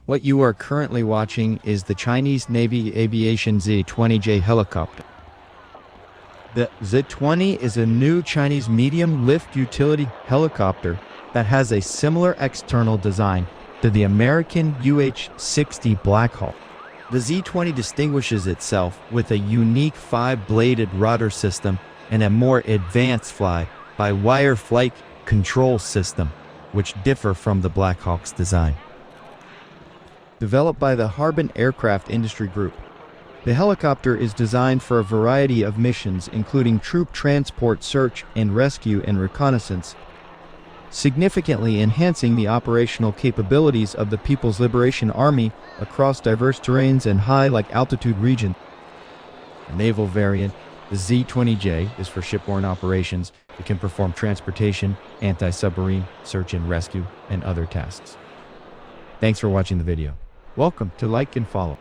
What you are currently watching is the Chinese Navy Aviation Z-20J helicopter. The Z-20 is a new Chinese medium-lift utility helicopter that has a similar external design to the American UH-60 Black Hawk. The Z-20 distinguishes itself with a unique 5-bladed rotor system and a more advanced fly-by-wire flight control system, which differ from the Black Hawk's design. Developed by the Harbin Aircraft Industry Group, the helicopter is designed for a variety of missions, including troop transport, search and rescue, and reconnaissance, significantly enhancing the operational capabilities of the People's Liberation Army across diverse terrains and high-altitude regions. The naval variant, the Z-20J, is for shipborne operations. It can perform transportation, anti-submarine, search and rescue, and other tasks. Thanks for watching the video. Welcome to like and follow.